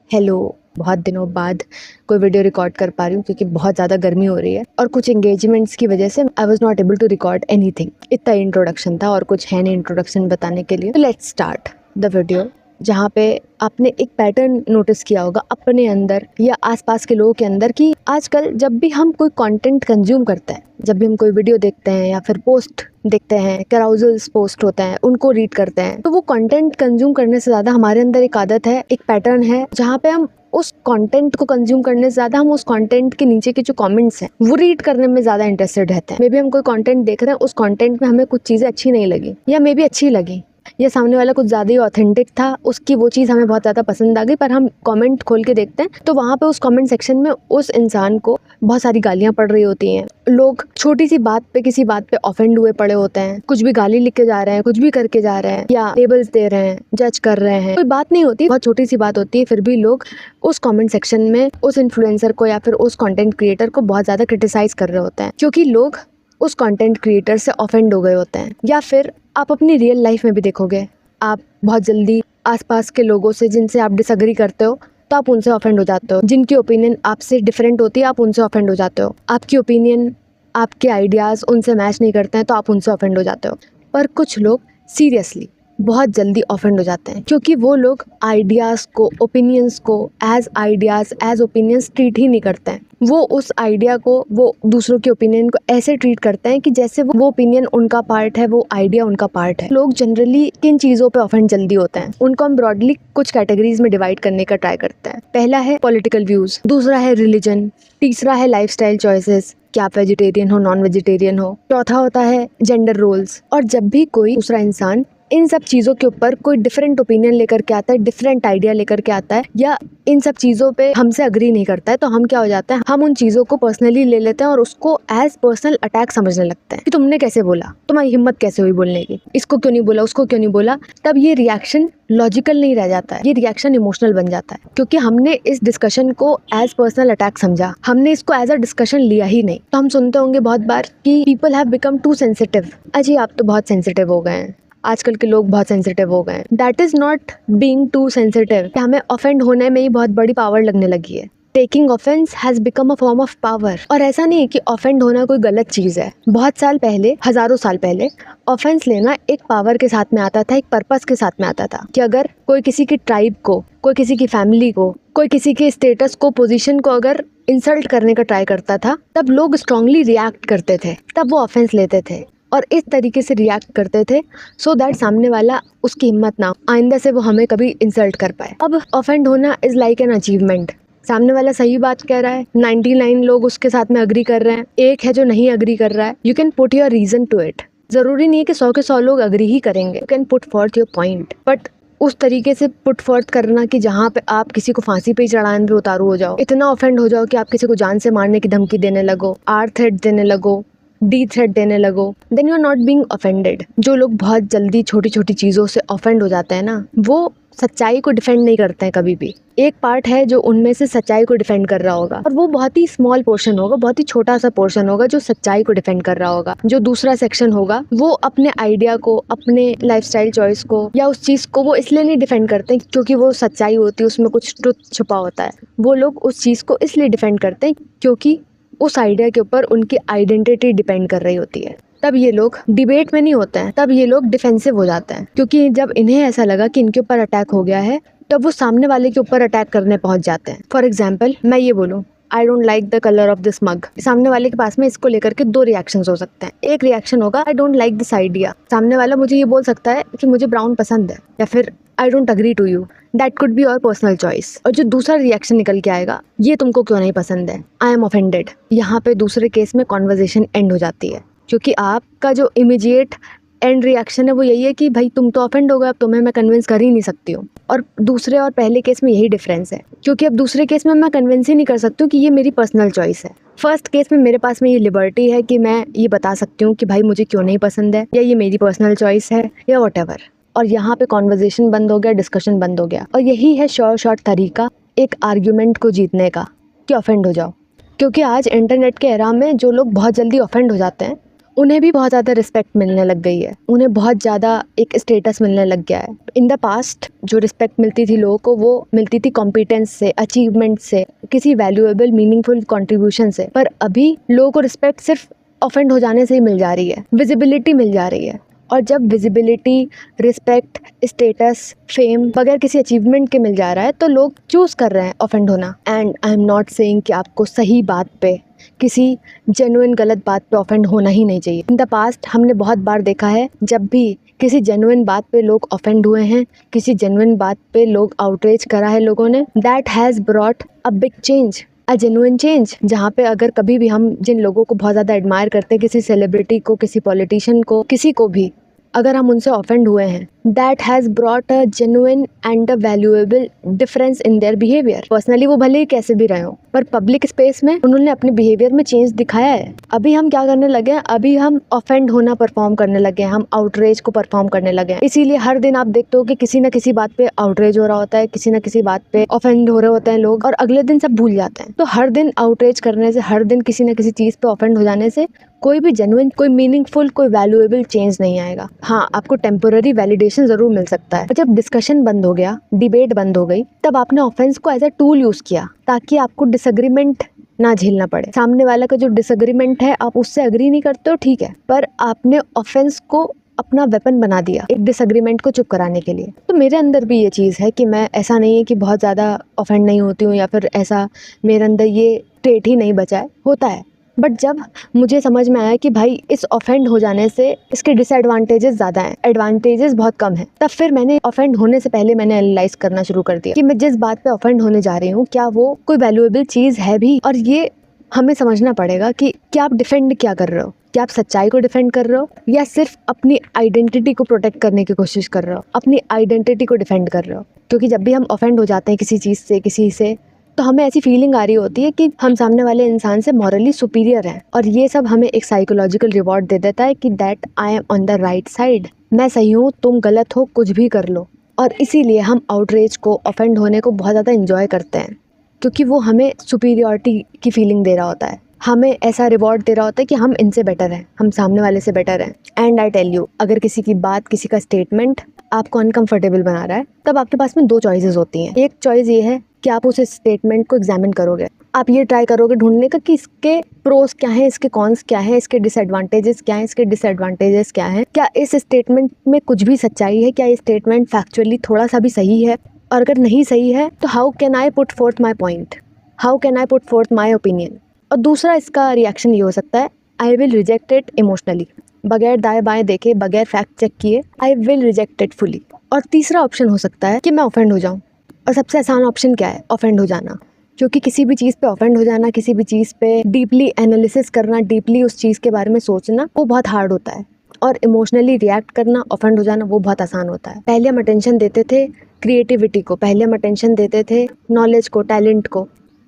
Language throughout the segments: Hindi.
हेलो। बहुत दिनों बाद कोई वीडियो रिकॉर्ड कर पा रही हूँ क्योंकि बहुत ज़्यादा गर्मी हो रही है और कुछ एंगेजमेंट्स की वजह से I was not able to record anything. इतना इंट्रोडक्शन था और कुछ है नहीं इंट्रोडक्शन बताने के लिए। तो लेट्स स्टार्ट द वीडियो, जहाँ पे आपने एक पैटर्न नोटिस किया होगा अपने अंदर या आसपास के लोगों के अंदर कि आजकल जब भी हम कोई कंटेंट कंज्यूम करते हैं, जब भी हम कोई वीडियो देखते हैं या फिर पोस्ट देखते हैं, कैराउजल्स पोस्ट होते हैं, उनको रीड करते हैं, तो वो कंटेंट कंज्यूम करने से ज़्यादा हमारे अंदर एक आदत है, एक पैटर्न है, जहाँ पे हम उस कंटेंट को कंज्यूम करने से ज़्यादा हम उस कंटेंट के नीचे के जो कमेंट्स हैं वो रीड करने में ज़्यादा इंटरेस्टेड रहते हैं। मे बी हम कोई कंटेंट देख रहे हैं, उस कंटेंट में हमें कुछ चीज़ें अच्छी नहीं लगी या मे बी अच्छी लगी या सामने वाला कुछ ज़्यादा ही ऑथेंटिक था, उसकी वो चीज़ हमें बहुत ज़्यादा पसंद आ गई, पर हम कमेंट खोल के देखते हैं तो वहाँ पे उस कमेंट सेक्शन में उस इंसान को बहुत सारी गालियाँ पड़ रही होती हैं। लोग छोटी सी बात पे किसी बात पे ऑफेंड हुए पड़े होते हैं, कुछ भी गाली लिख के जा रहे हैं, कुछ भी करके जा रहे हैं या लेबल्स दे रहे हैं, जज कर रहे हैं। कोई बात नहीं होती, बहुत छोटी सी बात होती है, फिर भी लोग उस कमेंट सेक्शन में उस इन्फ्लुएंसर को या फिर उस कंटेंट क्रिएटर को बहुत ज़्यादा क्रिटिसाइज कर रहे होते हैं क्योंकि लोग उस कंटेंट क्रिएटर से ऑफेंड हो गए होते हैं। या फिर आप अपनी रियल लाइफ में भी देखोगे, आप बहुत जल्दी आसपास के लोगों से जिनसे आप डिसएग्री करते हो तो आप उनसे ऑफेंड हो जाते हो, जिनकी ओपिनियन आपसे डिफरेंट होती है आप उनसे ऑफेंड हो जाते हो, आपकी ओपिनियन आपके आइडियाज़ उनसे मैच नहीं करते हैं तो आप उनसे ऑफेंड हो जाते हो। पर कुछ लोग सीरियसली बहुत जल्दी ऑफेंड हो जाते हैं क्योंकि वो लोग आइडियाज़ को, ओपिनियंस को as ideas as opinions treat ही नहीं करते हैं। वो उस आइडिया को, वो दूसरों के ओपिनियन को ऐसे ट्रीट करते हैं कि जैसे वो ओपिनियन उनका पार्ट है, वो आइडिया उनका पार्ट है। लोग जनरली किन चीज़ों पे ऑफेंड जल्दी होते हैं, उनको हम ब्रॉडली कुछ कैटेगरीज में डिवाइड करने का ट्राई करते हैं। पहला है पॉलिटिकल व्यूज़, दूसरा है रिलीजन, तीसरा है लाइफस्टाइल चॉइसेस, क्या आप वेजिटेरियन हो, नॉन वेजिटेरियन हो, चौथा होता है जेंडर रोल्स। और जब भी कोई दूसरा इंसान इन सब चीज़ों के ऊपर कोई डिफरेंट ओपिनियन लेकर के आता है, डिफरेंट आइडिया लेकर के आता है या इन सब चीज़ों पे हमसे अग्री नहीं करता है, तो हम क्या हो जाता है, हम उन चीज़ों को पर्सनली ले लेते हैं और उसको एज पर्सनल अटैक समझने लगते हैं कि तुमने कैसे बोला, तुम्हारी हिम्मत कैसे हुई बोलने की, इसको क्यों नहीं बोला, उसको क्यों नहीं बोला। तब ये रिएक्शन लॉजिकल नहीं रह जाता है, ये रिएक्शन इमोशनल बन जाता है क्योंकि हमने इस डिस्कशन को एज पर्सनल अटैक समझा, हमने इसको एज अ डिस्कशन लिया ही नहीं। तो हम सुनते होंगे बहुत बार कि people have become too sensitive. अजी आप तो बहुत सेंसिटिव हो गए हैं, आजकल के लोग बहुत सेंसिटिव हो गए हैं। That is not being too sensitive. हमें ऑफेंड होने में ही बहुत बड़ी पावर लगने लगी है। Taking offence has become a form of power. और ऐसा नहीं है कि ऑफेंड होना कोई गलत चीज़ है। बहुत साल पहले, हजारों साल पहले ऑफेंस लेना एक पावर के साथ में आता था, एक पर्पस के साथ में आता था कि अगर कोई किसी की ट्राइब को, कोई किसी की फैमिली को, कोई किसी के स्टेटस को, पोजीशन को अगर इंसल्ट करने का ट्राई करता था, तब लोग स्ट्रांगली रिएक्ट करते थे, तब वो ऑफेंस लेते थे और इस तरीके से रिएक्ट करते थे सो दैट सामने वाला, उसकी हिम्मत ना, आइंदा से वो हमें कभी इंसल्ट कर पाए। अब ऑफेंड होना इज लाइक एन अचीवमेंट। सामने वाला सही बात कह रहा है, 99 लोग उसके साथ में अग्री कर रहे हैं, एक है जो नहीं अग्री कर रहा है। You can put your reason to it. जरूरी नहीं है कि 100 के 100 लोग अग्री ही करेंगे। You can put forth your point, but उस तरीके से पुट फॉर्थ करना कि जहाँ पे आप किसी को फांसी पे चढ़ाने पे उतारू हो जाओ, इतना ऑफेंड हो जाओ कि आप किसी को जान से मारने की धमकी देने लगो, आर थ्रेट देने लगो, डी थ्रेट देने लगो, then you are not being offended. जो लोग बहुत जल्दी छोटी छोटी चीज़ों से ऑफेंड हो जाते हैं ना, वो सच्चाई को डिफेंड नहीं करते हैं कभी भी। एक पार्ट है जो उनमें से सच्चाई को डिफेंड कर रहा होगा और वो बहुत ही स्मॉल पोर्शन होगा, बहुत ही छोटा सा पोर्शन होगा जो सच्चाई को डिफेंड कर रहा होगा। जो दूसरा सेक्शन होगा वो अपने आइडिया को, अपने लाइफस्टाइल चॉइस को या उस चीज़ को वो इसलिए नहीं डिफेंड करते क्योंकि वो सच्चाई होती है, उसमें कुछ ट्रुथ छुपा होता है। वो लोग उस चीज़ को इसलिए डिफेंड करते हैं क्योंकि उस आइडिया के ऊपर उनकी आइडेंटिटी डिपेंड कर रही होती है। तब ये लोग डिबेट में नहीं होते हैं, तब ये लोग डिफेंसिव हो जाते हैं क्योंकि जब इन्हें ऐसा लगा कि इनके ऊपर अटैक हो गया है, तब वो सामने वाले के ऊपर अटैक करने पहुंच जाते हैं। फॉर एग्जाम्पल, मैं ये बोलूँ I don't like the colour of this mug, सामने वाले के पास में इसको लेकर के दो रिएक्शंस हो सकते हैं। एक रिएक्शन होगा आई डोंट लाइक दिस आइडिया, सामने वाला मुझे ये बोल सकता है कि मुझे ब्राउन पसंद है, या फिर I don't agree to you, that could be your personal choice. और जो दूसरा रिएक्शन निकल के आएगा, ये तुमको क्यों नहीं पसंद है, आई एम ऑफेंडेड। यहाँ पे दूसरे केस में कॉन्वर्जेशन एंड हो जाती है क्योंकि आपका जो इमीडिएट एंड रिएक्शन है वो यही है कि भाई तुम तो ऑफेंड हो गए, अब तुम्हें मैं कन्विंस कर ही नहीं सकती हूँ। और दूसरे और पहले केस में यही डिफरेंस है क्योंकि अब दूसरे केस में मैं कन्विंस ही नहीं कर सकती हूँ कि ये मेरी पर्सनल चॉइस है। फर्स्ट केस में मेरे पास में ये लिबर्टी है कि मैं ये बता सकती हूँ कि भाई मुझे क्यों नहीं पसंद है, या ये मेरी पर्सनल चॉइस है, या व्हाटएवर। और यहाँ पे कॉन्वर्जेशन बंद हो गया, डिस्कशन बंद हो गया। और यही है शॉर्ट तरीका एक आर्ग्यूमेंट को जीतने का, कि ऑफेंड हो जाओ। क्योंकि आज इंटरनेट के एरा में जो लोग बहुत जल्दी ऑफेंड हो जाते हैं उन्हें भी बहुत ज़्यादा रिस्पेक्ट मिलने लग गई है, उन्हें बहुत ज़्यादा एक स्टेटस मिलने लग गया है। इन द पास्ट जो रिस्पेक्ट मिलती थी लोगों को, वो मिलती थी कॉम्पिटेंस से, अचीवमेंट से, किसी वैल्यूएबल मीनिंगफुल कंट्रीब्यूशन से। पर अभी लोगों को रिस्पेक्ट सिर्फ ऑफेंड हो जाने से ही मिल जा रही है, विजिबिलिटी मिल जा रही है। और जब विजिबिलिटी, रिस्पेक्ट, स्टेटस, फेम बगैर किसी अचीवमेंट के मिल जा रहा है, तो लोग चूज़ कर रहे हैं ऑफेंड होना। And I am not saying कि आपको सही बात पे, किसी जेन्युइन गलत बात पे ऑफेंड होना ही नहीं चाहिए। इन द पास्ट हमने बहुत बार देखा है, जब भी किसी जेन्युइन बात पे लोग ऑफेंड हुए हैं, किसी जेन्युइन बात पे लोग आउटरीच करा है लोगों ने, that has brought a big change, a genuine change. जहाँ पे अगर कभी भी हम जिन लोगों को बहुत ज़्यादा एडमायर करते हैं, किसी सेलिब्रिटी को, किसी पॉलिटिशियन को, किसी को भी, अगर हम उनसे ऑफेंड हुए हैं, that has brought a genuine and a valuable difference in their behaviour. Personally वो भले ही कैसे भी रहे हो, पर पब्लिक स्पेस में उन्होंने अपने बिहेवियर में चेंज दिखाया है। अभी हम क्या करने लगे हैं, अभी हम ऑफेंड होना परफॉर्म करने लगे हैं, हम आउटरेज को परफॉर्म करने लगे हैं। इसीलिए हर दिन आप देखते हो कि किसी न किसी बात पे आउटरेज हो रहा होता है, किसी न किसी बात पे ऑफेंड हो रहे होते हैं लोग, और अगले दिन सब भूल जाते हैं। तो हर दिन आउटरेज करने से, हर दिन किसी न किसी चीज़ पे ऑफेंड हो जाने से कोई भी जेन्युइन, कोई मीनिंगफुल, कोई वैल्यूएबल चेंज नहीं आएगा। हाँ, आपको टेम्पोररी वैलिडेशन जरूर मिल सकता है। जब डिस्कशन बंद हो गया, डिबेट बंद हो गई, तब आपने ऑफेंस को एज अ टूल यूज किया ताकि आपको डिसएग्रीमेंट ना झेलना पड़े। सामने वाला का जो डिसएग्रीमेंट है, आप उससे एग्री नहीं करते हो, ठीक है, पर आपने ऑफेंस को अपना वेपन बना दिया एक डिसएग्रीमेंट को चुप कराने के लिए। तो मेरे अंदर भी ये चीज़ है कि मैं, ऐसा नहीं है कि बहुत ज़्यादा ऑफेंड नहीं होती हूँ, या फिर ऐसा मेरे अंदर ये ट्रेट ही नहीं बचा है, होता है। बट जब मुझे समझ में आया कि भाई इस ऑफेंड हो जाने से इसके डिसएडवांटेजेस ज़्यादा हैं, एडवांटेजेस बहुत कम हैं, तब फिर मैंने ऑफेंड होने से पहले मैंने एनालाइज करना शुरू कर दिया कि मैं जिस बात पे ऑफेंड होने जा रही हूँ, क्या वो कोई वैल्यूएबल चीज़ है भी। और ये हमें समझना पड़ेगा कि क्या आप डिफेंड क्या कर रहे हो, क्या आप सच्चाई को डिफेंड कर रहे हो, या सिर्फ अपनी आइडेंटिटी को प्रोटेक्ट करने की कोशिश कर रहे हो, अपनी आइडेंटिटी को डिफेंड कर रहे हो। क्योंकि जब भी हम ऑफेंड हो जाते हैं किसी चीज़ से, किसी से, तो हमें ऐसी फीलिंग आ रही होती है कि हम सामने वाले इंसान से मॉरली सुपीरियर हैं, और ये सब हमें एक साइकोलॉजिकल रिवॉर्ड दे देता है कि that I am on the right side, मैं सही हूँ, तुम गलत हो, कुछ भी कर लो। और इसीलिए हम आउटरेज को, ऑफेंड होने को बहुत ज़्यादा इंजॉय करते हैं, क्योंकि वो हमें सुपीरियरिटी की फीलिंग दे रहा होता है, हमें ऐसा रिवॉर्ड दे रहा होता है कि हम इनसे बेटर हैं, हम सामने वाले से बेटर हैं। एंड आई टेल यू, अगर किसी की बात, किसी का स्टेटमेंट आपको अनकंफर्टेबल बना रहा है, तब आपके पास में दो चॉइसेस होती हैं। एक चॉइस ये है कि आप उस स्टेटमेंट को एग्जामिन करोगे, आप ये ट्राई करोगे ढूंढने का कि इसके प्रोस क्या हैं, इसके कॉन्स क्या हैं, इसके डिसएडवांटेजेस क्या हैं, इसके डिसएडवांटेजेस क्या हैं, क्या इस स्टेटमेंट में कुछ भी सच्चाई है, क्या ये स्टेटमेंट फैक्चुअली थोड़ा सा भी सही है, और अगर नहीं सही है तो how can I put fourth my point, how can I put fourth my opinion. और दूसरा इसका रिएक्शन ये हो सकता है, I will reject it emotionally, बगैर दाएं बाएं देखे, बगैर फैक्ट चेक किए, I will reject it fully. और तीसरा ऑप्शन हो सकता है कि मैं ऑफेंड हो जाऊँ। और सबसे आसान ऑप्शन क्या है? ऑफेंड हो जाना। क्योंकि किसी भी चीज़ पे ऑफेंड हो जाना, किसी भी चीज़ पे डीपली एनालिसिस करना, डीपली उस चीज़ के बारे में सोचना, वो बहुत हार्ड होता है। और इमोशनली रिएक्ट करना, ऑफेंड हो जाना, वो बहुत आसान होता है। पहले हम अटेंशन देते थे क्रिएटिविटी को, पहले हम अटेंशन देते थे नॉलेज को, टैलेंट को,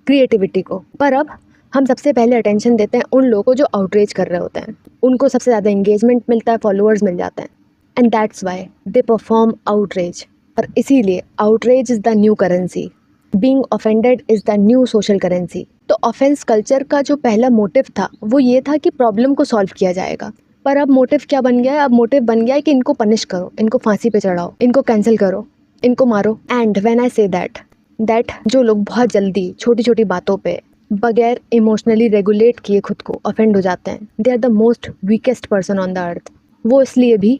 क्रिएटिविटी को, पर अब हम सबसे पहले अटेंशन देते हैं उन लोगों को जो आउटरीच कर रहे होते हैं। उनको सबसे ज़्यादा इंगेजमेंट मिलता है, फॉलोअर्स मिल जाते हैं, and that's why they perform outreach. और इसीलिए outreach is the new currency, being offended is the new social currency. तो ऑफेंस कल्चर का जो पहला मोटिव था वो ये था कि प्रॉब्लम को सॉल्व किया जाएगा, पर अब मोटिव क्या बन गया है? अब मोटिव बन गया है कि इनको पनिश करो, इनको फांसी पे चढ़ाओ, इनको कैंसिल करो, इनको मारो। And when I say that जो लोग बहुत जल्दी छोटी छोटी बातों पे बगैर इमोशनली रेगुलेट किए खुद को ऑफेंड हो जाते हैं, they are the most weakest person on the earth. वो इसलिए भी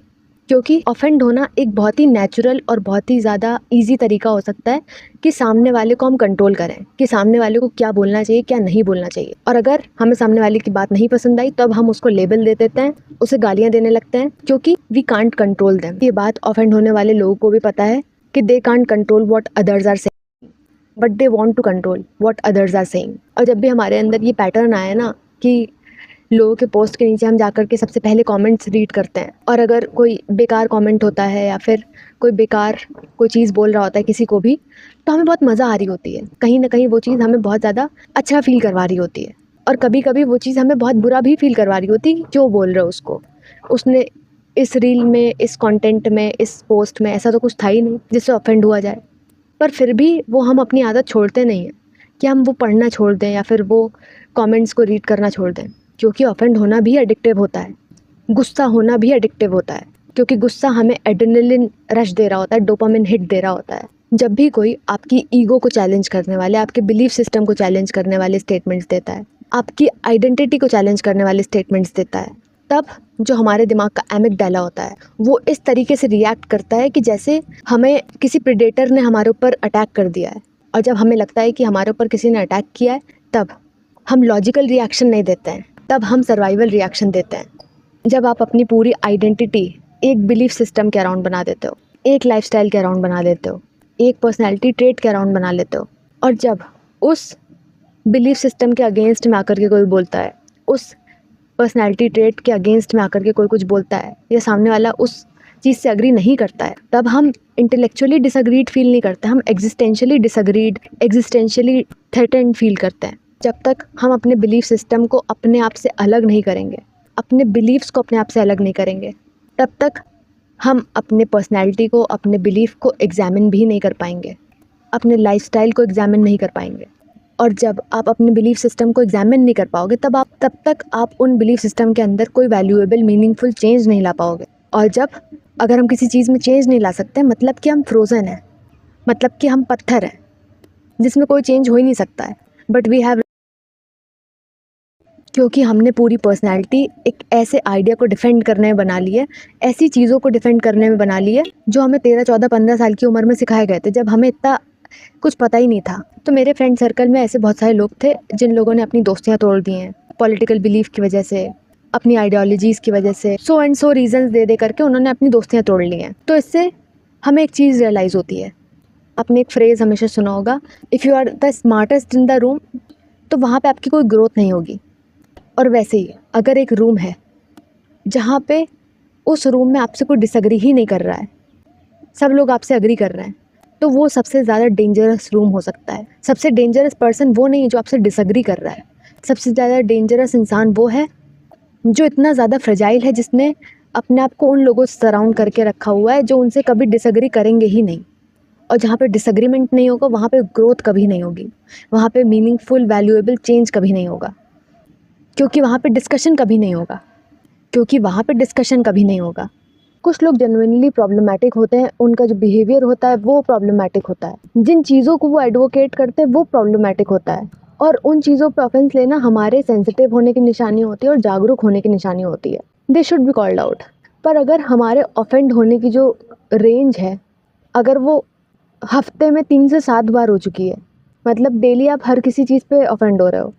क्योंकि ऑफेंड होना एक बहुत ही नेचुरल और बहुत ही ज़्यादा इजी तरीका हो सकता है कि सामने वाले को हम कंट्रोल करें, कि सामने वाले को क्या बोलना चाहिए, क्या नहीं बोलना चाहिए। और अगर हमें सामने वाले की बात नहीं पसंद आई तो अब हम उसको लेबल दे देते हैं, उसे गालियाँ देने लगते हैं, क्योंकि वी कांट कंट्रोल देम। ये बात ऑफेंड होने वाले लोगों को भी पता है कि they can't control what others are saying, but they want to control what others are saying. और जब भी हमारे अंदर ये पैटर्न आया ना कि लोगों के पोस्ट के नीचे हम जाकर के सबसे पहले कमेंट्स रीड करते हैं, और अगर कोई बेकार कमेंट होता है या फिर कोई बेकार कोई चीज़ बोल रहा होता है किसी को भी, तो हमें बहुत मज़ा आ रही होती है, कहीं ना कहीं वो चीज़ हमें बहुत ज़्यादा अच्छा फील करवा रही होती है। और कभी कभी वो चीज़ हमें बहुत बुरा भी फील करवा रही होती है, क्यों बोल रहे हो उसको, उसने इस रील में, इस कंटेंट में, इस पोस्ट में ऐसा तो कुछ था ही नहीं जिससे ऑफेंड हुआ जाए। पर फिर भी वो हम अपनी आदत छोड़ते नहीं हैं कि हम वो पढ़ना छोड़ दें या फिर वो कमेंट्स को रीड करना छोड़ दें, क्योंकि ऑफेंड होना भी एडिक्टिव होता है। गुस्सा होना भी एडिक्टिव होता है, क्योंकि गुस्सा हमें एड्रेनलिन रश दे रहा होता है, डोपामिन हिट दे रहा होता है। जब भी कोई आपकी ईगो को चैलेंज करने वाले, आपके बिलीफ सिस्टम को चैलेंज करने वाले स्टेटमेंट्स देता है, आपकी आइडेंटिटी को चैलेंज करने वाले स्टेटमेंट्स देता है, तब जो हमारे दिमाग का एमिगडाला होता है वो इस तरीके से रिएक्ट करता है कि जैसे हमें किसी प्रेडेटर ने हमारे ऊपर अटैक कर दिया है। और जब हमें लगता है कि हमारे ऊपर किसी ने अटैक किया है, तब हम लॉजिकल रिएक्शन नहीं देते हैं, तब हम सर्वाइवल रिएक्शन देते हैं। जब आप अपनी पूरी आइडेंटिटी एक बिलीफ सिस्टम के अराउंड बना देते हो, एक लाइफस्टाइल के अराउंड बना देते हो, एक पर्सनैलिटी ट्रेट के अराउंड बना लेते हो, और जब उस बिलीफ सिस्टम के अगेंस्ट में आकर के कोई बोलता है, उस पर्सनैलिटी ट्रेट के अगेंस्ट में आकर के कोई कुछ बोलता है, या सामने वाला उस चीज़ से अग्री नहीं करता है, तब हम इंटेलेक्चुअली डिसअग्रीड फील नहीं करते, हम existentially disagreed, existentially threatened feel करते हैं। जब तक हम अपने बिलीफ सिस्टम को अपने आप से अलग नहीं करेंगे, अपने बिलीव्स को अपने आप से अलग नहीं करेंगे, तब तक हम अपने पर्सनैलिटी को, अपने बिलीफ को एग्जामिन भी नहीं कर पाएंगे, अपने लाइफस्टाइल को एग्जामिन नहीं कर पाएंगे। और जब आप अपने बिलीफ सिस्टम को एग्जामिन नहीं कर पाओगे, तब तक आप उन बिलीफ सिस्टम के अंदर कोई वैल्यूएबल मीनिंगफुल चेंज नहीं ला पाओगे। और अगर हम किसी चीज़ में चेंज नहीं ला सकते, मतलब कि हम फ्रोज़न हैं, मतलब कि हम पत्थर हैं जिसमें कोई चेंज हो ही नहीं सकता है। बट वी हैव, क्योंकि हमने पूरी पर्सनैलिटी एक ऐसे आइडिया को डिफेंड करने में बना ली है, ऐसी चीज़ों को डिफेंड करने में बना ली है जो हमें 13, 14, 15 साल की उम्र में सिखाए गए थे, जब हमें इतना कुछ पता ही नहीं था। तो मेरे फ्रेंड सर्कल में ऐसे बहुत सारे लोग थे जिन लोगों ने अपनी दोस्तियाँ तोड़ दी हैं पॉलिटिकल बिलीफ की वजह से, अपनी आइडियोलॉजीज़ की वजह से, सो एंड सो रीजंस दे करके उन्होंने अपनी दोस्तियाँ तोड़ ली हैं। तो इससे हमें एक चीज़ रियलाइज़ होती है, आपने एक फ्रेज़ हमेशा सुना होगा, if you are the smartest in the room, तो वहाँ पे आपकी कोई ग्रोथ नहीं होगी। और वैसे ही अगर एक रूम है जहाँ पे उस रूम में आपसे कोई डिसएग्री ही नहीं कर रहा है, सब लोग आपसे एग्री कर रहे हैं, तो वो सबसे ज़्यादा डेंजरस रूम हो सकता है। सबसे डेंजरस पर्सन वो नहीं है जो आपसे डिसएग्री कर रहा है, सबसे ज़्यादा डेंजरस इंसान वो है जो इतना ज़्यादा फ्रेजाइल है, जिसने अपने आप को उन लोगों से सराउंड करके रखा हुआ है जो उनसे कभी डिसएग्री करेंगे ही नहीं। और जहाँ पे डिसएग्रीमेंट नहीं होगा वहाँ पे ग्रोथ कभी नहीं होगी, वहाँ पे मीनिंगफुल वैल्यूएबल चेंज कभी नहीं होगा, क्योंकि वहाँ पे डिस्कशन कभी नहीं होगा, कुछ लोग जेन्युइनली प्रॉब्लमेटिक होते हैं, उनका जो बिहेवियर होता है वो प्रॉब्लमेटिक होता है, जिन चीज़ों को वो एडवोकेट करते हैं वो प्रॉब्लमेटिक होता है, और उन चीज़ों पर ऑफेंस लेना हमारे सेंसिटिव होने की निशानी होती है और जागरूक होने की निशानी होती है। They should be called out. पर अगर हमारे ऑफेंड होने की जो रेंज है, अगर वो हफ्ते में 3 से 7 बार हो चुकी है, मतलब डेली आप हर किसी चीज़ पे ऑफेंड हो रहे हो,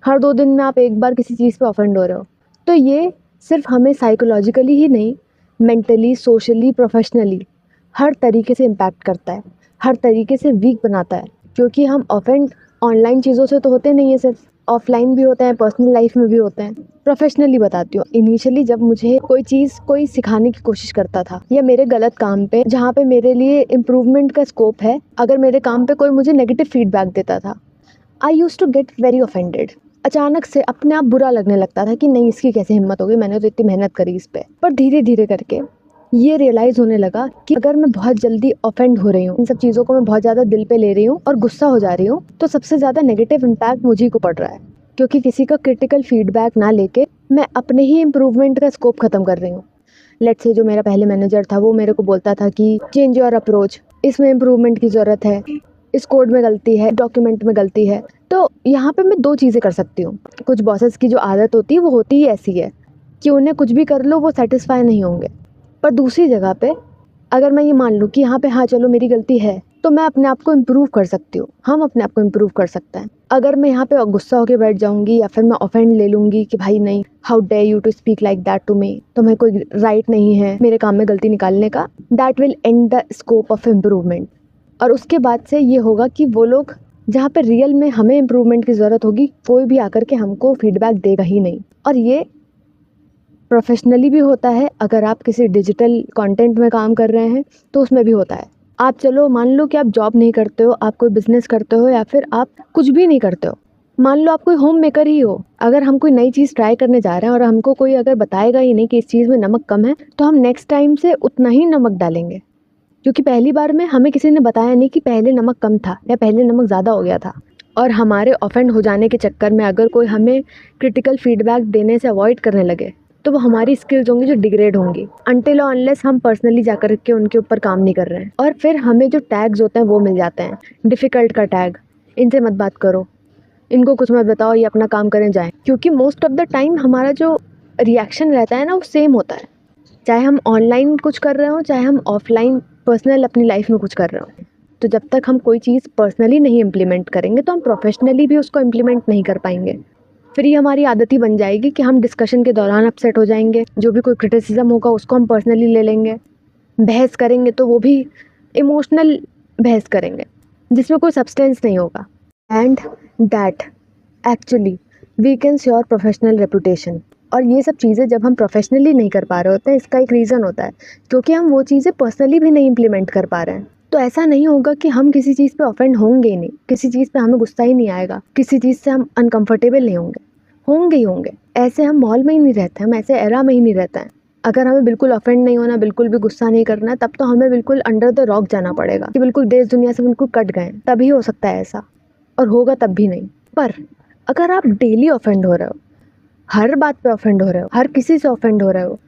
हर 2 दिन में आप एक बार किसी चीज़ पे ऑफेंड हो रहे हो, तो ये सिर्फ हमें साइकोलॉजिकली ही नहीं, मेंटली, सोशली, प्रोफेशनली हर तरीके से इम्पैक्ट करता है, हर तरीके से वीक बनाता है। क्योंकि हम ऑफेंड ऑनलाइन चीज़ों से तो होते नहीं है, सिर्फ ऑफलाइन भी होते हैं, पर्सनल लाइफ में भी होते हैं। प्रोफेशनली बताती हूँ, इनिशियली जब मुझे कोई सिखाने की कोशिश करता था, या मेरे गलत काम पे, जहाँ पे मेरे लिए इम्प्रूवमेंट का स्कोप है, अगर मेरे काम पे कोई मुझे नेगेटिव फीडबैक देता था, I use to get very offended. अचानक से अपने आप बुरा लगने लगता था कि नहीं, इसकी कैसे हिम्मत होगी, मैंने तो इतनी मेहनत करी इस पे। पर धीरे धीरे करके ये रियलाइज़ होने लगा कि अगर मैं बहुत जल्दी ऑफेंड हो रही हूँ, इन सब चीज़ों को मैं बहुत ज़्यादा दिल पे ले रही हूँ और गुस्सा हो जा रही हूँ, तो सबसे ज़्यादा नेगेटिव इम्पैक्ट मुझे को पड़ रहा है, क्योंकि किसी का क्रिटिकल फीडबैक ना लेके मैं अपने ही इम्प्रूवमेंट का स्कोप ख़त्म कर रही हूँ। लेट्स से जो मेरा पहले मैनेजर था वो मेरे को बोलता था कि चेंज योर अप्रोच, इसमें इम्प्रूवमेंट की ज़रूरत है, इस कोड में गलती है, डॉक्यूमेंट में गलती है। तो यहाँ पे मैं 2 चीज़ें कर सकती हूँ। कुछ बॉसेस की जो आदत होती है वो होती ही ऐसी है कि उन्हें कुछ भी कर लो वो सेटिस्फाई नहीं होंगे। पर दूसरी जगह पे अगर मैं ये मान लूँ कि यहाँ पे हाँ चलो मेरी गलती है, तो मैं अपने आप को इम्प्रूव कर सकती हूँ, हम अपने आप को इम्प्रूव कर सकते हैं। अगर मैं यहाँ पे गुस्सा होकर बैठ जाऊँगी या फिर मैं ऑफेंड ले लूँगी कि भाई नहीं, how dare you to speak like that to me, तुम्हें कोई राइट नहीं है मेरे काम में गलती निकालने का, that will and the scope of improvement. और उसके बाद से ये होगा कि वो लोग जहाँ पे रियल में हमें इम्प्रूवमेंट की ज़रूरत होगी, कोई भी आकर के हमको फीडबैक देगा ही नहीं। और ये प्रोफेशनली भी होता है, अगर आप किसी डिजिटल कंटेंट में काम कर रहे हैं तो उसमें भी होता है। आप चलो मान लो कि आप जॉब नहीं करते हो, आप कोई बिज़नेस करते हो, या फिर आप कुछ भी नहीं करते हो, मान लो आप कोई होम मेकर ही हो, अगर हम कोई नई चीज़ ट्राई करने जा रहे हैं और हमको कोई अगर बताएगा ही नहीं कि इस चीज़ में नमक कम है, तो हम नेक्स्ट टाइम से उतना ही नमक डालेंगे, क्योंकि पहली बार में हमें किसी ने बताया नहीं कि पहले नमक कम था या पहले नमक ज़्यादा हो गया था। और हमारे ऑफेंड हो जाने के चक्कर में अगर कोई हमें क्रिटिकल फीडबैक देने से अवॉइड करने लगे, तो वो हमारी स्किल्स होंगी जो डिग्रेड होंगी अनटिल और अनलेस हम पर्सनली जाकर के उनके ऊपर काम नहीं कर रहे हैं। और फिर हमें जो टैग्स होते हैं वो मिल जाते हैं, डिफ़िकल्ट का टैग, इनसे मत बात करो, इनको कुछ मत बताओ, ये अपना काम करें जाएं। क्योंकि मोस्ट ऑफ द टाइम हमारा जो रिएक्शन रहता है ना वो सेम होता है, चाहे हम ऑनलाइन कुछ कर रहे हो चाहे हम ऑफलाइन पर्सनल अपनी लाइफ में कुछ कर रहे हो। तो जब तक हम कोई चीज़ पर्सनली नहीं इम्प्लीमेंट करेंगे तो हम प्रोफेशनली भी उसको इम्प्लीमेंट नहीं कर पाएंगे। फिर ये हमारी आदत ही बन जाएगी कि हम डिस्कशन के दौरान अपसेट हो जाएंगे, जो भी कोई क्रिटिसिज्म होगा उसको हम पर्सनली ले लेंगे, बहस करेंगे तो वो भी इमोशनल बहस करेंगे जिसमें कोई सब्सटेंस नहीं होगा। And that actually weakens your professional reputation. और ये सब चीज़ें जब हम प्रोफेशनली नहीं कर पा रहे होते हैं, इसका एक रीज़न होता है क्योंकि हम वो चीज़ें पर्सनली भी नहीं इम्प्लीमेंट कर पा रहे हैं। तो ऐसा नहीं होगा कि हम किसी चीज़ पे ऑफेंड होंगे ही नहीं, किसी चीज़ पे हमें गुस्सा ही नहीं आएगा, किसी चीज़ से हम अनकंफर्टेबल नहीं होंगे ही होंगे। ऐसे हम माहौल में ही नहीं रहते, हम ऐसे एरा में ही नहीं रहते हैं। अगर हमें बिल्कुल ऑफेंड नहीं होना, बिल्कुल भी गुस्सा नहीं करना, तब तो हमें बिल्कुल अंडर द रॉक जाना पड़ेगा कि बिल्कुल देश दुनिया से बिल्कुल कट गए, तभी हो सकता है ऐसा, और होगा तब भी नहीं। पर अगर आप डेली ऑफेंड हो रहे हो, हर बात पे ऑफेंड हो रहे हो, हर किसी से ऑफेंड हो रहे हो,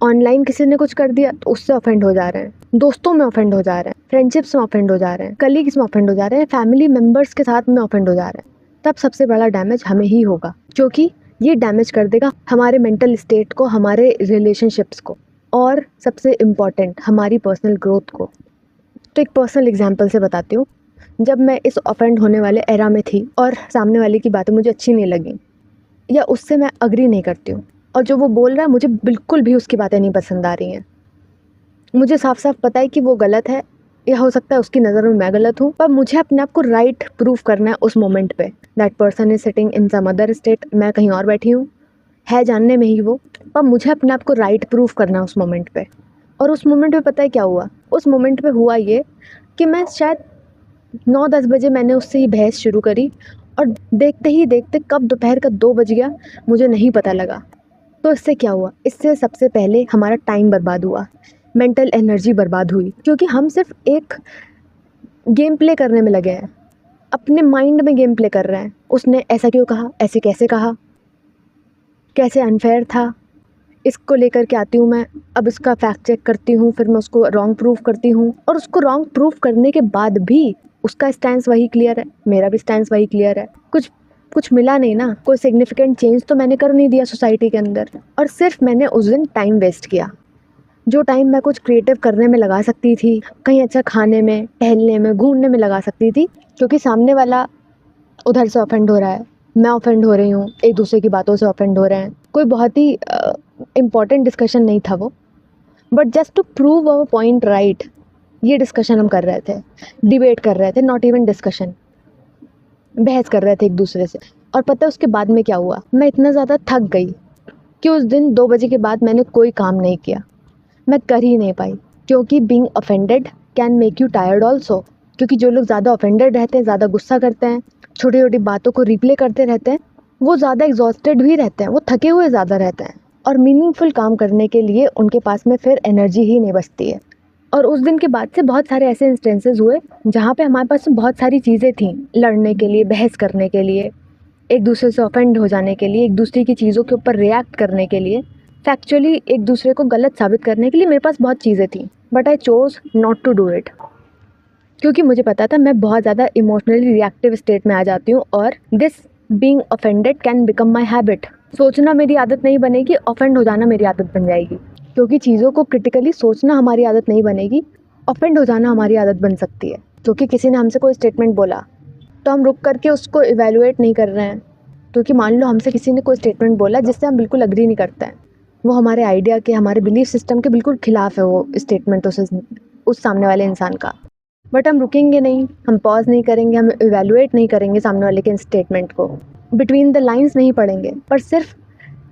ऑनलाइन किसी ने कुछ कर दिया तो उससे ऑफेंड हो जा रहे हैं, दोस्तों में ऑफेंड हो जा रहे हैं, फ्रेंडशिप्स में ऑफेंड हो जा रहे हैं, कलीग्स में ऑफेंड हो जा रहे हैं, फैमिली मेम्बर्स के साथ में ऑफेंड हो जा रहे हैं, तब सबसे बड़ा डैमेज हमें ही होगा, क्योंकि ये डैमेज कर देगा हमारे मेंटल स्टेट को, हमारे रिलेशनशिप्स को, और सबसे इम्पॉर्टेंट हमारी पर्सनल ग्रोथ को। तो एक पर्सनल एग्जाम्पल से बताती हूँ। जब मैं इस ऑफेंड होने वाले एरा में थी और सामने वाले की बातें मुझे अच्छी नहीं लगी या उससे मैं अग्री नहीं करती हूँ, और जो वो बोल रहा है मुझे बिल्कुल भी उसकी बातें नहीं पसंद आ रही हैं, मुझे साफ साफ पता है कि वो गलत है, या हो सकता है उसकी नज़र में मैं गलत हूँ, पर मुझे अपने आप को राइट प्रूफ करना है उस मोमेंट पे। That person is sitting in some other state, मैं कहीं और बैठी हूँ, है जानने में ही वो, पर मुझे अपने आप को राइट प्रूफ करना है उस मोमेंट पे। और उस मोमेंट पे पता है क्या हुआ? उस मोमेंट पे हुआ ये कि मैं शायद 9-10 बजे मैंने उससे ही बहस शुरू करी, और देखते ही देखते कब दोपहर का 2 बज गया मुझे नहीं पता लगा। तो इससे क्या हुआ? इससे सबसे पहले हमारा टाइम बर्बाद हुआ, मेंटल एनर्जी बर्बाद हुई, क्योंकि हम सिर्फ एक गेम प्ले करने में लगे हैं, अपने माइंड में गेम प्ले कर रहे हैं। उसने ऐसा क्यों कहा, ऐसे कैसे कहा, कैसे अनफेयर था, इसको लेकर के आती हूँ मैं, अब इसका फैक्ट चेक करती हूँ, फिर मैं उसको रॉन्ग प्रूफ करती हूँ, और उसको रॉन्ग प्रूफ करने के बाद भी उसका स्टैंस वही क्लियर है, मेरा भी स्टैंस वही क्लियर है। कुछ मिला नहीं ना, कोई सिग्निफिकेंट चेंज तो मैंने कर नहीं दिया सोसाइटी के अंदर, और सिर्फ मैंने उस दिन टाइम वेस्ट किया। जो टाइम मैं कुछ क्रिएटिव करने में लगा सकती थी, कहीं अच्छा खाने में, टहलने में, घूमने में लगा सकती थी, क्योंकि सामने वाला उधर से ऑफेंड हो रहा है, मैं ऑफेंड हो रही हूँ, एक दूसरे की बातों से ऑफेंड हो रहे हैं। कोई बहुत ही इम्पॉर्टेंट डिस्कशन नहीं था वो, but just to prove our point right, ये डिस्कशन हम कर रहे थे, डिबेट कर रहे थे, नॉट इवन डिस्कशन, बहस कर रहे थे एक दूसरे से। और पता है उसके बाद में क्या हुआ? मैं इतना ज़्यादा थक गई कि उस दिन 2 बजे के बाद मैंने कोई काम नहीं किया, मैं कर ही नहीं पाई, क्योंकि being offended can make you tired also. क्योंकि जो लोग ज़्यादा ऑफेंडेड रहते हैं, ज़्यादा गुस्सा करते हैं, छोटी छोटी बातों को रिप्ले करते रहते हैं, वो ज़्यादा एग्जॉस्टेड भी रहते हैं, वो थके हुए ज़्यादा रहते हैं, और मीनिंगफुल काम करने के लिए उनके पास में फिर एनर्जी ही नहीं बचती है। और उस दिन के बाद से बहुत सारे ऐसे इंस्टेंसेस हुए जहाँ पे हमारे पास बहुत सारी चीज़ें थीं लड़ने के लिए, बहस करने के लिए, एक दूसरे से ऑफेंड हो जाने के लिए, एक दूसरे की चीज़ों के ऊपर रिएक्ट करने के लिए, फैक्चुअली एक दूसरे को गलत साबित करने के लिए मेरे पास बहुत चीज़ें थीं, but I chose not to do it, क्योंकि मुझे पता था मैं बहुत ज़्यादा इमोशनली रिएक्टिव स्टेट में आ जाती हूँ, और this being offended can become my habit. सोचना मेरी आदत नहीं बनेगी, ऑफेंड हो जाना मेरी आदत बन जाएगी, क्योंकि चीज़ों को क्रिटिकली सोचना हमारी आदत नहीं बनेगी, ऑफेंड हो जाना हमारी आदत बन सकती है। क्योंकि किसी ने हमसे कोई स्टेटमेंट बोला तो हम रुक करके उसको इवेलुएट नहीं कर रहे हैं, क्योंकि मान लो हमसे किसी ने कोई स्टेटमेंट बोला जिससे हम बिल्कुल अग्री नहीं करते हैं, वो हमारे आइडिया के, हमारे बिलीफ सिस्टम के बिल्कुल खिलाफ है वो स्टेटमेंट उस सामने वाले इंसान का, बट हम रुकेंगे नहीं, हम पॉज नहीं करेंगे, हम इवेलुएट नहीं करेंगे सामने वाले के स्टेटमेंट को, बिटवीन द लाइंस नहीं पढ़ेंगे, पर सिर्फ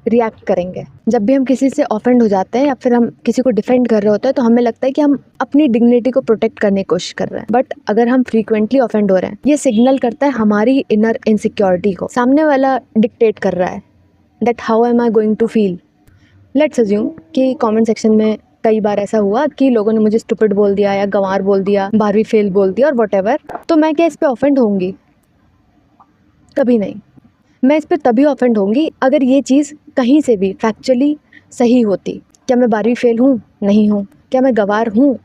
रिएक्ट करेंगे। जब भी हम किसी से ऑफेंड हो जाते हैं या फिर हम किसी को डिफेंड कर रहे होते हैं तो हमें लगता है कि हम अपनी डिग्निटी को प्रोटेक्ट करने की कोशिश कर रहे हैं, बट अगर हम फ्रीक्वेंटली ऑफेंड हो रहे हैं, ये सिग्नल करता है हमारी इनर इनसिक्योरिटी को। सामने वाला डिक्टेट कर रहा है that how am I going to feel. Let's assume कि कमेंट सेक्शन में कई बार ऐसा हुआ कि लोगों ने मुझे स्टूपिड बोल दिया, या गंवार बोल दिया, 12वीं फेल बोल दिया, और व्हाटएवर, तो मैं क्या इस पे ऑफेंड होंगी? कभी नहीं। मैं इस पर तभी ऑफेंड होंगी अगर ये चीज़ कहीं से भी फैक्चुअली सही होती। क्या मैं 12वीं फेल हूँ? नहीं हूँ। क्या मैं गँवार हूँ?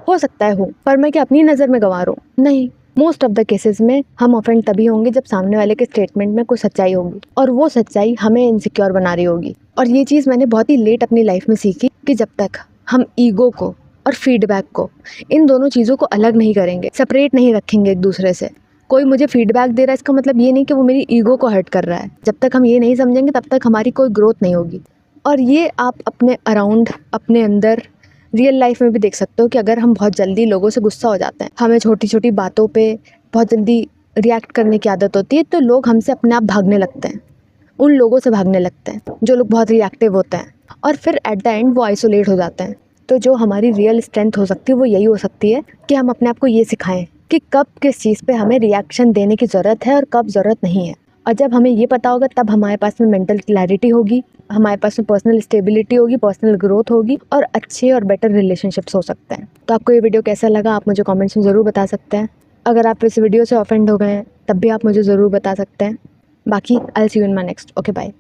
हो सकता है हूँ, पर मैं क्या अपनी नज़र में गँवार हूँ? नहीं। मोस्ट ऑफ द केसेस में हम ऑफेंड तभी होंगे जब सामने वाले के स्टेटमेंट में कोई सच्चाई होगी, और वो सच्चाई हमें इनसिक्योर बना रही होगी। और ये चीज़ मैंने बहुत ही लेट अपनी लाइफ में सीखी कि जब तक हम ईगो को और फीडबैक को, इन दोनों चीज़ों को अलग नहीं करेंगे, सेपरेट नहीं रखेंगे एक दूसरे से। कोई मुझे फीडबैक दे रहा है, इसका मतलब ये नहीं कि वो मेरी ईगो को हर्ट कर रहा है। जब तक हम ये नहीं समझेंगे तब तक हमारी कोई ग्रोथ नहीं होगी। और ये आप अपने अराउंड, अपने अंदर, रियल लाइफ में भी देख सकते हो कि अगर हम बहुत जल्दी लोगों से गुस्सा हो जाते हैं, हमें छोटी छोटी बातों पे बहुत जल्दी रिएक्ट करने की आदत होती है, तो लोग हमसे अपने आप भागने लगते हैं, उन लोगों से भागने लगते हैं जो लोग बहुत रिएक्टिव होते हैं, और फिर एट द एंड वो आइसोलेट हो जाते हैं। तो जो हमारी रियल स्ट्रेंथ हो सकती है वो यही हो सकती है कि हम अपने आप को ये सिखाएं कि कब किस चीज़ पे हमें रिएक्शन देने की ज़रूरत है और कब ज़रूरत नहीं है। और जब हमें ये पता होगा तब हमारे पास में मेंटल क्लैरिटी होगी, हमारे पास में पर्सनल स्टेबिलिटी होगी, पर्सनल ग्रोथ होगी, और अच्छे और बेटर रिलेशनशिप्स हो सकते हैं। तो आपको ये वीडियो कैसा लगा आप मुझे कमेंट्स में ज़रूर बता सकते हैं। अगर आप इस वीडियो से ऑफेंड हो गए हैं तब भी आप मुझे ज़रूर बता सकते हैं। बाकी I will see you in my next. Okay bye.